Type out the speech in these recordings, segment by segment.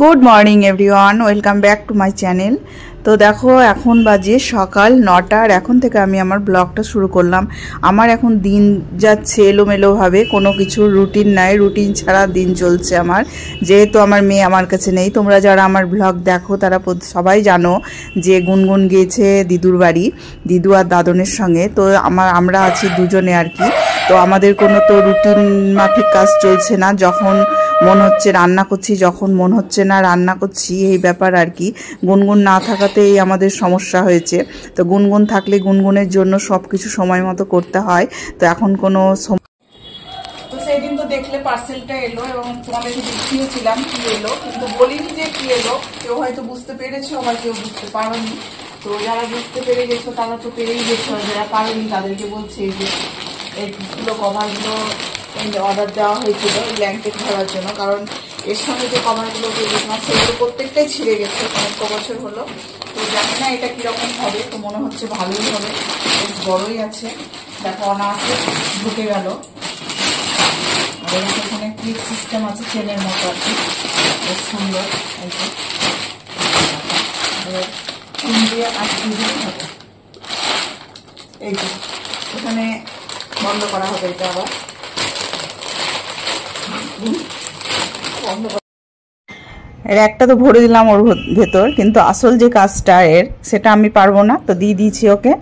Good morning everyone welcome back to my channel. तो देखो এখন বাজে সকাল 9টা আর এখন থেকে আমি আমার ব্লগটা শুরু করলাম। আমার এখন দিন যাচ্ছে এলোমেলো ভাবে, কোনো কিছু রুটিন নাই, রুটিন ছাড়া দিন চলছে আমার। যেহেতু আমার মেয়ে আমার কাছে নেই, তোমরা যারা আমার ব্লগ দেখো তারা সবাই জানো যে গুনগুন গিয়েছে দিদুর বাড়ি, দিদু আর দাদনের সঙ্গে। তো আমরা আছি দুজনে আর কি। তো আমাদের কোনো তো রুটিন মাফিক কাজ চলছে না, যখন মন হচ্ছে রান্না করছি, যখন মন হচ্ছে না রান্না করছি, এই ব্যাপার আর কি। গুনগুন না থাকাতেই আমাদের সমস্যা হয়েছে। তো গুনগুন থাকলে গুনগুনের জন্য সব কিছু সময় মতো করতে হয়। তো এখন কোনো তো সেই দিন তো দেখলে পার্সেলটা এলো এবং তোমাদেরকে দেখিয়েছিলাম কি এলো, কিন্তু বলিনি যে কি এলো। কেউ হয়তো বুঝতে পেরেছো, আবার কেউ বুঝতে পারোনি। তো যারা বুঝতে পেরে গেছো তারা তো পেরেই গেছো, আর যারা পারোনি তাদেরকে বলছে যে এইগুলো কভারগুলো অর্ডার দেওয়া হয়েছিল ব্ল্যাঙ্কেট ভরার জন্য, কারণ এর সঙ্গে যে কভারগুলো দিয়েছিলাম সেগুলো প্রত্যেকটাই ছিঁড়ে গেছে, অনেক বছর হলো। তো জানি না এটা কীরকম হবে, তো মনে হচ্ছে ভালোই হবে, বেশ বড়ই আছে। দেখো অনায়াসে ঢুকে গেল। আর এখানে ক্লিপ সিস্টেম আছে চেনের মতো আর কি, বেশ সুন্দর। ইন্ডিয়া আর টিভি হবে, এই যে এখানে বন্ধ করা হবে, এটা আবার বন্ধ করা। একটা তো ভরে দিলাম ওর ভেতর, কিন্তু আসল যে কাজটা এর সেটা আমি পারবো না, তো দিয়ে দিয়েছি ওকে।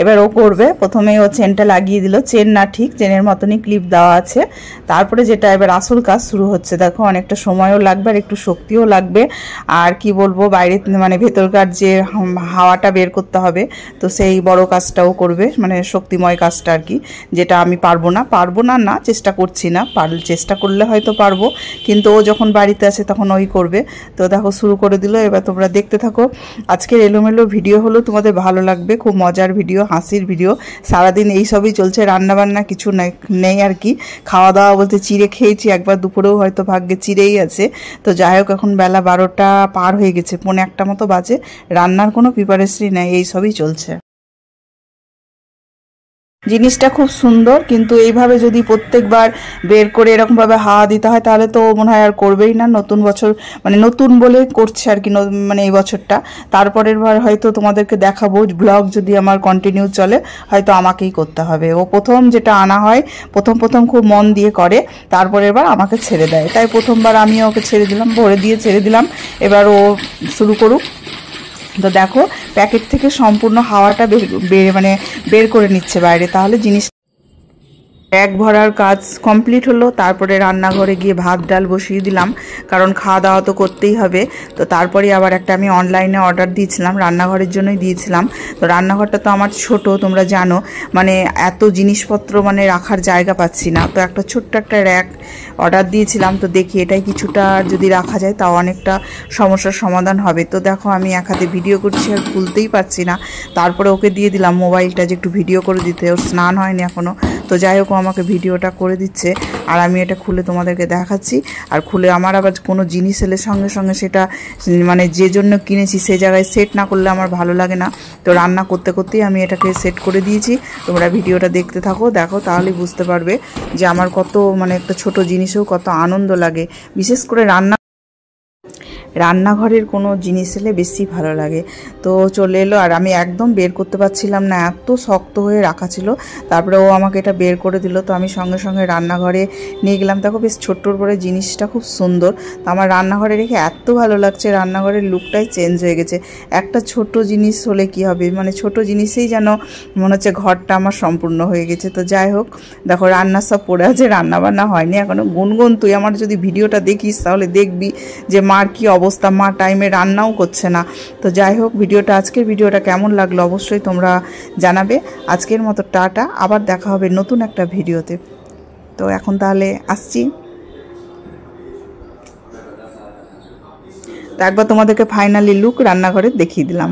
এবার ও করবে। প্রথমে ও চেনটা লাগিয়ে দিল, চেন না ঠিক চেনের মতনই ক্লিপ দেওয়া আছে। তারপরে যেটা এবার আসল কাজ শুরু হচ্ছে। দেখো অনেকটা সময়ও লাগবে আর একটু শক্তিও লাগবে। আর কি বলবো, বাইরে মানে ভেতরকার যে হাওয়াটা বের করতে হবে, তো সেই বড় কাজটাও করবে, মানে শক্তিময় কাজটা আর কি, যেটা আমি পারবো না না চেষ্টা করছি না, চেষ্টা করলে হয়তো পারবো, কিন্তু ও যখন বাড়িতে আসে তখন ওই করবে। তো দেখো শুরু করে দিল। এবার তোমরা দেখতে থাকো। আজকের এলোমেলো ভিডিও হলো, তোমাদের ভালো লাগবে, খুব মজার ভিডিও, হাসির ভিডিও। সারাদিন এই সবই চলছে, রান্নাবান্না কিছু নেই আর কি। খাওয়া দাওয়া বলতে চিড়ে খেয়েছি একবার, দুপুরেও হয়তো ভাগ্যে চিড়েই আছে। তো যাই হোক, এখন বেলা 12টা পার হয়ে গেছে, 1:45 মতো বাজে। রান্নার কোনো প্রিপারেশনই নাই, এই সবই চলছে। জিনিসটা খুব সুন্দর, কিন্তু এইভাবে যদি প্রত্যেকবার বের করে এরকমভাবে হাওয়া দিতে হয় তাহলে তো মনে হয় আর করবেই না। নতুন বছর মানে নতুন বলে করছে আর কি, মানে এই বছরটা। তারপরের বার হয়তো তোমাদেরকে দেখাবো, ব্লগ যদি আমার কন্টিনিউ চলে হয়তো আমাকেই করতে হবে। ও প্রথম যেটা আনা হয় প্রথম খুব মন দিয়ে করে, তারপরের বার আমাকে ছেড়ে দেয়। তাই প্রথমবার আমিও ওকে ছেড়ে দিলাম, ভরে দিয়ে ছেড়ে দিলাম। এবার ও শুরু করুক। তো দেখো প্যাকেট থেকে সম্পূর্ণ হাওয়াটা বের করে নিচ্ছে বাইরে, তাহলে জিনিস ব্যাগ ভরার কাজ কমপ্লিট হলো। তারপরে রান্নাঘরে গিয়ে ভাত ডাল বসিয়ে দিলাম, কারণ খাওয়া দাওয়া তো করতেই হবে। তো তারপরে আবার একটা আমি অনলাইনে অর্ডার দিয়েছিলাম, রান্নাঘরের জন্যই দিয়েছিলাম। তো রান্নাঘরটা তো আমার ছোট, তোমরা জানো, মানে এত জিনিসপত্র মানে রাখার জায়গা পাচ্ছি না। তো একটা ছোট্ট একটা র্যাক অর্ডার দিয়েছিলাম। তো দেখি এটাই কিছুটা যদি রাখা যায় তাও অনেকটা সমস্যার সমাধান হবে। তো দেখো আমি এক হাতে ভিডিও করছি আর খুলতেই পারছি না। তারপরে ওকে দিয়ে দিলাম মোবাইলটা যে একটু ভিডিও করে দিতে, ওর স্নান হয়নি এখনও। তো যাই হোক, আমাকে ভিডিওটা করে দিচ্ছে আর আমি এটা খুলে তোমাদেরকে দেখাচ্ছি। আর খুলে আমার আবার কোনো জিনিস এলে সঙ্গে সঙ্গে সেটা মানে যে জন্য কিনেছি সে জায়গায় সেট না করলে আমার ভালো লাগে না। তো রান্না করতে করতেই আমি এটাকে সেট করে দিয়েছি। তোমরা ভিডিওটা দেখতে থাকো, দেখো তাহলেই বুঝতে পারবে যে আমার কত মানে একটা ছোট জিনিসেও কত আনন্দ লাগে। বিশেষ করে রান্নাঘরের কোনো জিনিস এলে বেশি ভালো লাগে। তো চলে এলো আর আমি একদম বের করতে পারছিলাম না, এত শক্ত হয়ে রাখা ছিল। তারপরে ও আমাকে এটা বের করে দিল। তো আমি সঙ্গে সঙ্গে রান্নাঘরে নিয়ে গেলাম। দেখো বেশ ছোট্টর পরে জিনিসটা খুব সুন্দর। তো আমার রান্নাঘরে রেখে এত ভালো লাগছে, রান্নাঘরের লুকটাই চেঞ্জ হয়ে গেছে। একটা ছোট জিনিস হলে কি হবে, মানে ছোট জিনিসেই যেন মনে হচ্ছে ঘরটা আমার সম্পূর্ণ হয়ে গেছে। তো যাই হোক, দেখো রান্না সব পড়ে আছে, রান্নাবান্না হয়নি এখনও। গুনগুন তুই আমার যদি ভিডিওটা দেখিস তাহলে দেখবি যে মার কি অবস্থা, মা টাইমে রান্নাও করছে না। তো যাই হোক, আজকের ভিডিওটা কেমন লাগলো অবশ্যই তোমরা জানাবে। আজকের মতো টাটা, আবার দেখা হবে নতুন একটা ভিডিওতে। তো এখন তাহলে আসছি। তো একবার তোমাদেরকে ফাইনালি লুক রান্নাঘরে দেখিয়ে দিলাম।